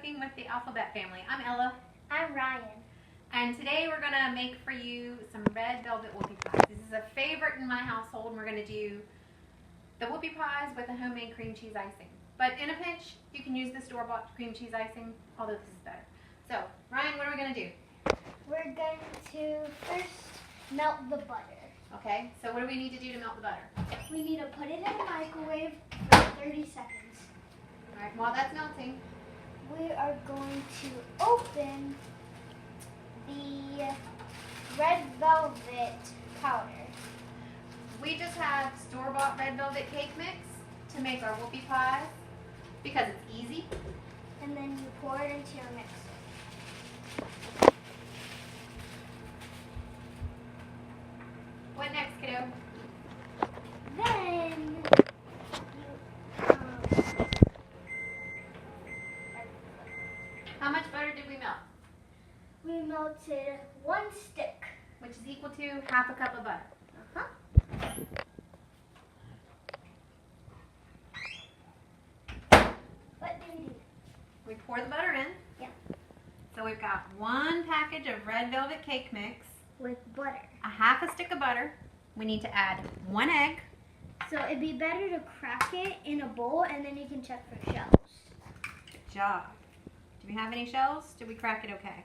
Cooking with the Alphabet Family. I'm Ella. I'm Ryan. And today we're going to make for you some red velvet whoopie pies. This is a favorite in my household, and we're going to do the whoopie pies with a homemade cream cheese icing. But in a pinch, you can use the store-bought cream cheese icing, although this is better. So, Ryan, what are we going to do? We're going to first melt the butter. Okay, so what do we need to do to melt the butter? We need to put it in the microwave for 30 seconds. All right, while that's melting, We are going to open the red velvet powder. we just have store-bought red velvet cake mix to make our whoopie pies because it's easy. And then you pour it into your mixer. What next, kiddo? Then How much butter did we melt? we melted 1 stick. Which is equal to half a cup of butter. What do we do? We pour the butter in. Yeah. So we've got 1 package of red velvet cake mix, With butter. a half a stick of butter. We need to add 1 egg. So it'd be better to crack it in a bowl and then you can check for shells. Good job. Do we have any shells? Did we crack it okay?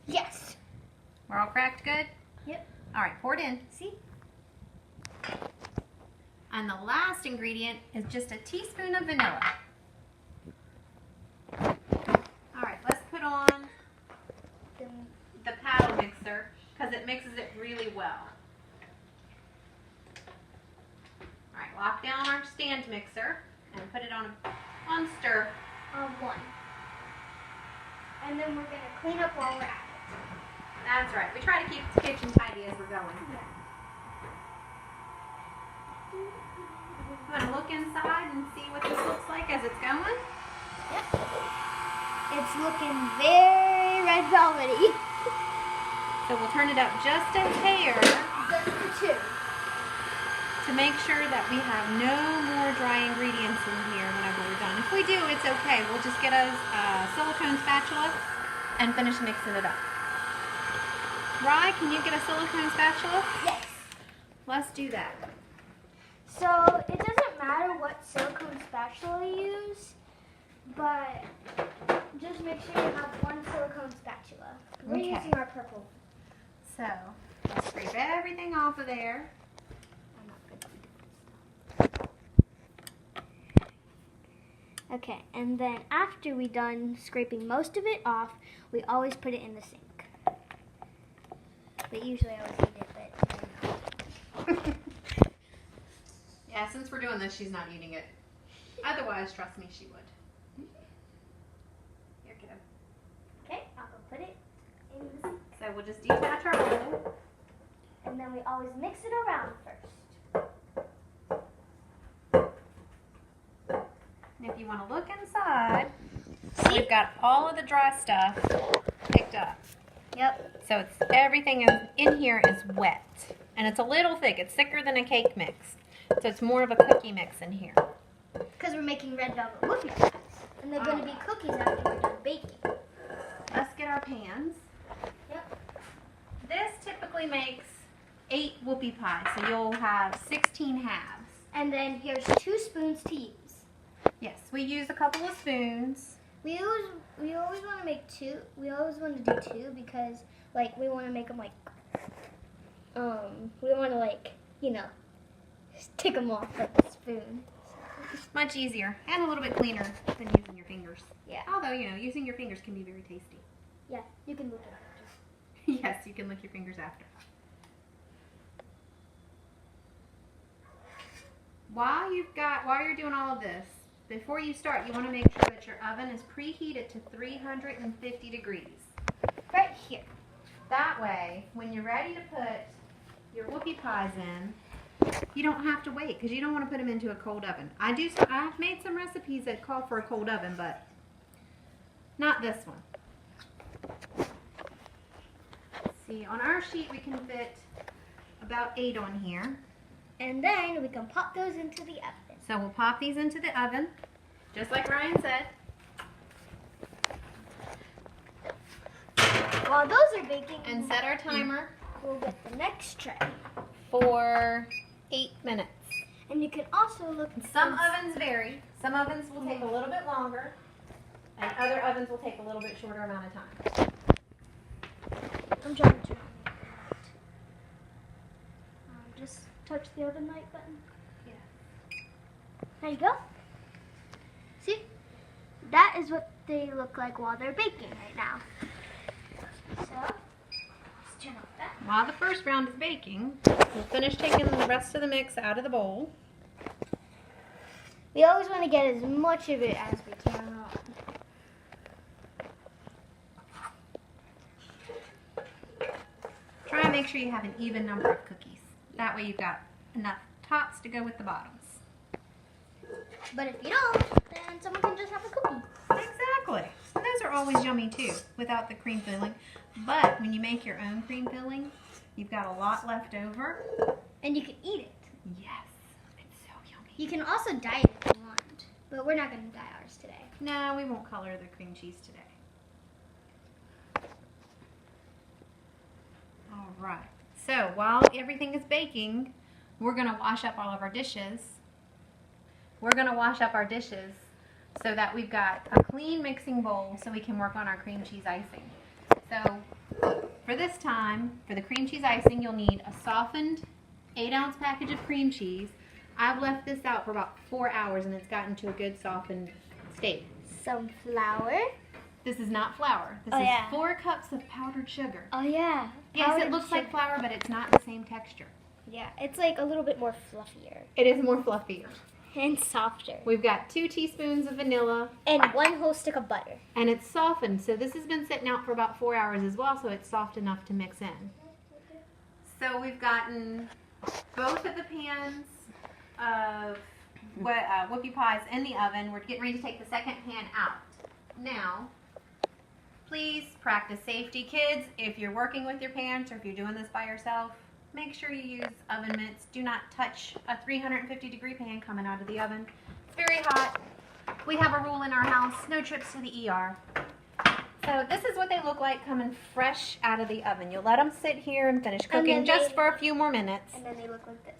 Yes. We're all cracked good? Yep. All right, pour it in. See? And the last ingredient is just a teaspoon of vanilla. All right, let's put on the paddle mixer because it mixes it really well. All right, lock down our stand mixer and put it on stir. 1. And then we're going to clean up while we're at it. That's right. We try to keep the kitchen tidy as we're going. You want to look inside and see what this looks like as it's going? Yep. It's looking very red velvety. So we'll turn it up just a hair Just the 2. to make sure that we have no more dry ingredients in here whenever we're done. If we do, it's okay. We'll just get a silicone spatula and finish mixing it up. Rye, can you get a silicone spatula? Yes. Let's do that. So it doesn't matter what silicone spatula you use, but just make sure you have 1 silicone spatula. We're Okay. using our purple. So, let's scrape everything off of there. I'm not good at stuff. Okay, and then after we're done scraping most of it off, we always put it in the sink. But usually I always eat it, but Yeah, since we're doing this, she's not eating it. Otherwise, trust me, she would. Here, kiddo. okay, I'll go put it in the sink. So we'll just detach our bowl. And then we always mix it around first. And if you want to look inside, we've got all of the dry stuff picked up. Yep. So it's everything in here is wet. And it's a little thick. It's thicker than a cake mix. So it's more of a cookie mix in here. Because we're making red velvet whoopie pies. And they're going to be cookies after we're done baking. Let's get our pans. Yep. This typically makes 8 whoopie pies. So you'll have 16 halves. And then here's 2 spoons to use. Yes, we use a couple of spoons. We always want to make 2. We always want to do 2 because like we want to make them like we want to like, you know, take them off with the spoon. Much easier and a little bit cleaner than using your fingers. Yeah. Although, you know, using your fingers can be very tasty. Yeah, you can look at it. Yes, you can lick your fingers after. While you're doing all of this, before you start, you want to make sure that your oven is preheated to 350 degrees. Right here. That way, when you're ready to put your whoopie pies in, you don't have to wait because you don't want to put them into a cold oven. I've made some recipes that call for a cold oven, but not this one. See, on our sheet we can fit about 8 on here. And then we can pop those into the oven. So we'll pop these into the oven, just like Ryan said. while those are baking, And set our timer we'll get the next tray. for 8 minutes. And you can also look. Some ovens vary. Some ovens will take a little bit longer, and other ovens will take a little bit shorter amount of time. I'm trying to turn on the light. Just touch the oven light button. Yeah. There you go. See? That is what they look like while they're baking right now. So, let's turn off that. While the first round is baking, we'll finish taking the rest of the mix out of the bowl. We always want to get as much of it as we can on. Try and make sure you have an even number of cookies. That way you've got enough tops to go with the bottoms. But if you don't, then someone can just have a cookie. Exactly. And those are always yummy too, without the cream filling. But when you make your own cream filling, you've got a lot left over. And you can eat it. Yes. It's so yummy. You can also dye it if you want. But we're not going to dye ours today. No, we won't color the cream cheese today. All right. So while everything is baking, we're going to wash up all of our dishes. We're going to wash up our dishes so that we've got a clean mixing bowl so we can work on our cream cheese icing. So for this time, for the cream cheese icing, you'll need a softened 8-ounce package of cream cheese. I've left this out for about 4 hours and it's gotten to a good softened state. Some flour. This is not flour. This is 4 cups of powdered sugar. Oh, yeah. Yes, it looks like flour, but it's not the same texture. Yeah, it's like a little bit more fluffier. It is more fluffier. And softer. We've got 2 teaspoons of vanilla. And 1 whole stick of butter. And it's softened. So this has been sitting out for about 4 hours as well, so it's soft enough to mix in. So we've gotten both of the pans of whoopie pies in the oven. We're getting ready to take the second pan out. Now, please practice safety. Kids, if you're working with your parents or if you're doing this by yourself, make sure you use oven mitts. Do not touch a 350-degree pan coming out of the oven. It's very hot. We have a rule in our house, no trips to the ER. So this is what they look like coming fresh out of the oven. You'll let them sit here and finish cooking just for a few more minutes. And then they look like this.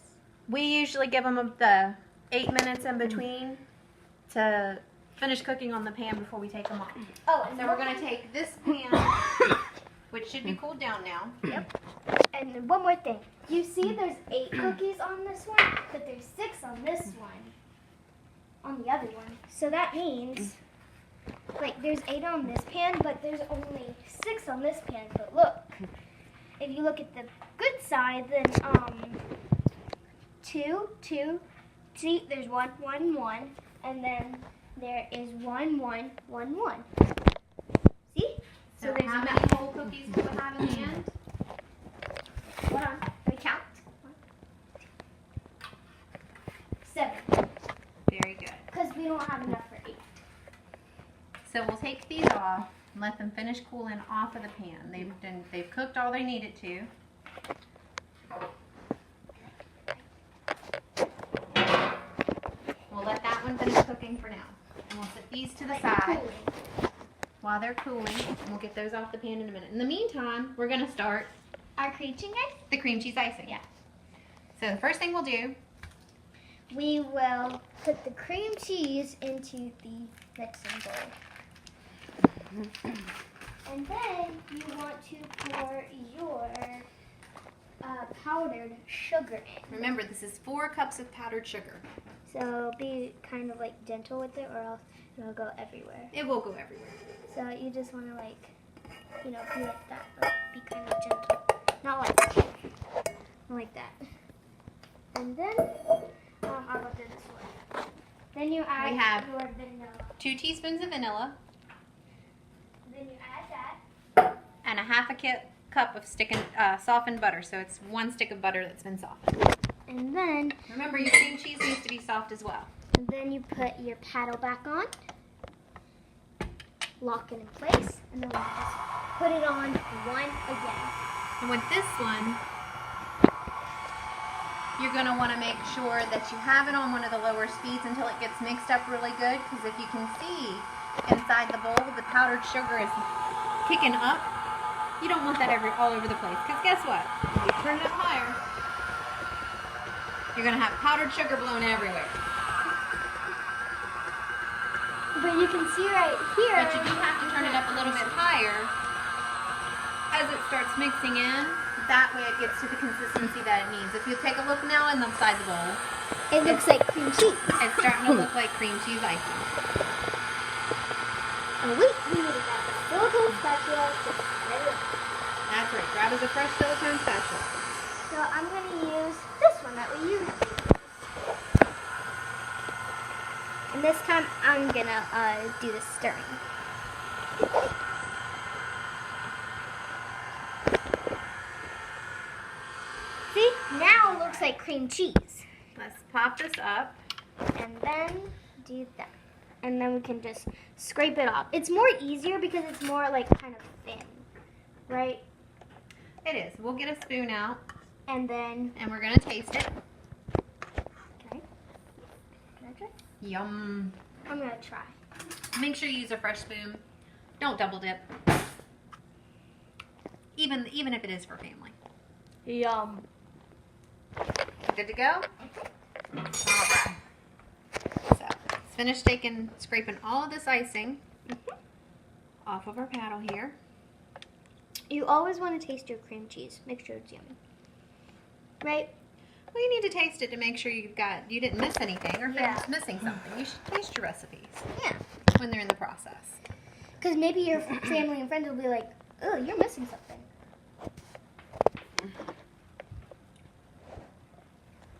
We usually give them the 8 minutes in between to finish cooking on the pan before we take them off. Oh, and So we're going to take this pan, which should be cooled down now. Yep. And one more thing. You see there's 8 cookies on this one, but there's 6 on this one. On the other one. So that means, like, there's 8 on this pan, but there's only 6 on this pan. But look, if you look at the good side, then 2, 2. See, there's 1, 1, 1, and then there is 1, 1, 1, 1. See? So there's how many whole cookies do we have in the end? Hold on, let me count. 7. Very good. Because we don't have enough for 8. So we'll take these off and let them finish cooling off of the pan. They've cooked all they needed to. We'll let that one finish cooking for now. And we'll set these to the side while they're cooling. And we'll get those off the pan in a minute. In the meantime, we're going to start Our cream cheese ice? the cream cheese icing. Yeah. So the first thing we'll do, We will put the cream cheese into the mixing bowl. And then you want to pour your powdered sugar in. remember this is 4 cups of powdered sugar. So be kind of like gentle with it or else it'll go everywhere. It will go everywhere. So you just want to like, be like that. Like, be kind of gentle. Not like that. Not like that. And then, I'll go through this one. Then you add We have your vanilla. 2 teaspoons of vanilla Then you add that. and a half a cup of softened butter. So it's 1 stick of butter that's been softened. And then, Remember, your cream cheese needs to be soft as well. you put your paddle back on. Lock it in place. And then we'll just put it on one again. And with this one, you're going to want to make sure that you have it on one of the lower speeds until it gets mixed up really good. Because if you can see inside the bowl, the powdered sugar is kicking up. You don't want that all over the place, because guess what? When you turn it up higher, you're going to have powdered sugar blown everywhere. But you can see right here. But you do have to turn it up a little bit higher as it starts mixing in. That way it gets to the consistency that it needs. If you take a look now inside the bowl, it looks like cream cheese. It's starting to look like cream cheese icing. Oh wait, we need to grab a silicone spatula to spread it up. That's right. Grab us a fresh silicone spatula. So I'm going to use this one that we used. And this time I'm going to do the stirring. See? Now it looks like cream cheese. Let's pop this up. And then do that. And then we can just scrape it off. It's more easier because it's more like kind of thin, right? It is. We'll get a spoon out. And then... And we're going to taste it. Okay. Can I try? Yum. I'm going to try. Make sure you use a fresh spoon. Don't double dip. Even if it is for family. Yum. Good to go? All right. So, let's finish scraping all of this icing off of our paddle here. You always want to taste your cream cheese. Make sure it's yummy. Right? Well, you need to taste it to make sure you didn't miss anything or if it's missing something. You should taste your recipes. Yeah. When they're in the process. Because maybe your family and friends will be like, oh, you're missing something.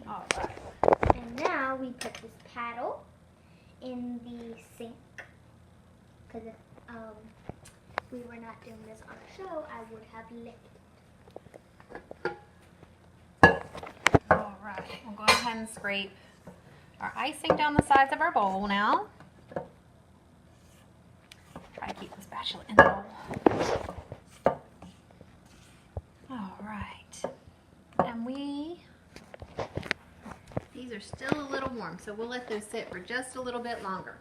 All right. And now we put this paddle in the sink. Because if we were not doing this on a show, I would have licked it. All right. We'll go ahead and scrape our icing down the sides of our bowl now. Try to keep the spatula in the bowl. All right. And these are still a little warm, so we'll let those sit for just a little bit longer.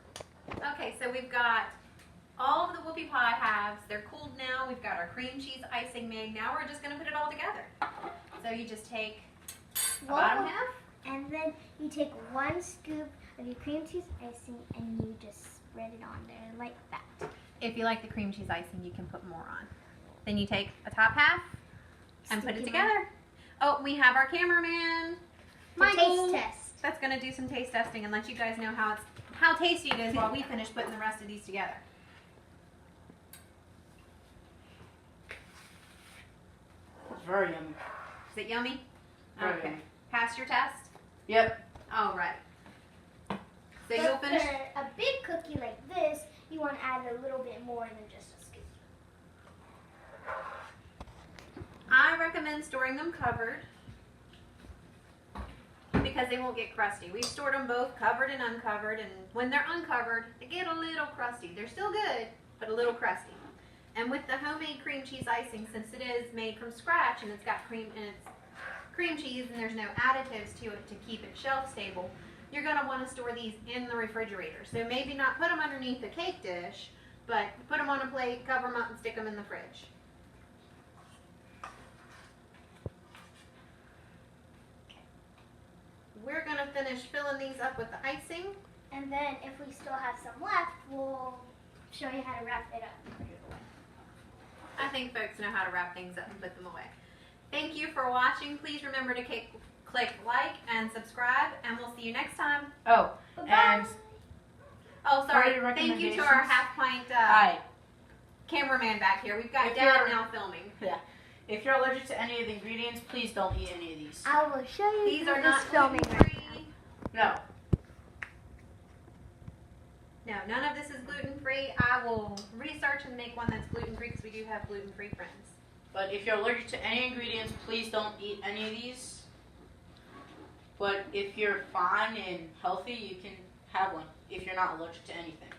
Okay, so we've got all of the whoopie pie halves. They're cooled now. We've got our cream cheese icing made. Now we're just going to put it all together. So you just take the bottom half. And then you take 1 scoop of your cream cheese icing and you just spread it on there like that. If you like the cream cheese icing, you can put more on. Then you take a top half and put it together. Oh, we have our cameraman, Michael. Taste test. That's going to do some taste testing and let you guys know how tasty it is while we finish putting the rest of these together. It's very yummy. Is it yummy? Very Okay. yummy. Pass your test? Yep. All right. So But you'll finish. for a big cookie like this, you want to add a little bit more than just a scoop. I recommend storing them covered because they won't get crusty. We've stored them both covered and uncovered, and when they're uncovered, they get a little crusty. They're still good, but a little crusty. And with the homemade cream cheese icing, since it is made from scratch and it's got cream cheese and there's no additives to it to keep it shelf stable, you're going to want to store these in the refrigerator. So maybe not put them underneath the cake dish, but put them on a plate, cover them up, and stick them in the fridge. We're going to finish filling these up with the icing. And then if we still have some left, we'll show you how to wrap it up and put it away. I think folks know how to wrap things up and put them away. Thank you for watching. Please remember to click like and subscribe, and we'll see you next time. Oh, Bye-bye. and Oh, sorry. Party Thank you to our recommendations? half-pint hi. cameraman back here. We've got If Dad you're- now filming. Yeah. If you're allergic to any of the ingredients, please don't eat any of these. I will show you These through are this not filming right gluten-free. No. No, none of this is gluten-free. I will research and make one that's gluten-free because we do have gluten-free friends. But if you're allergic to any ingredients, please don't eat any of these. But if you're fine and healthy, you can have one if you're not allergic to anything.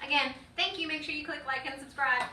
Again, thank you. Make sure you click like and subscribe.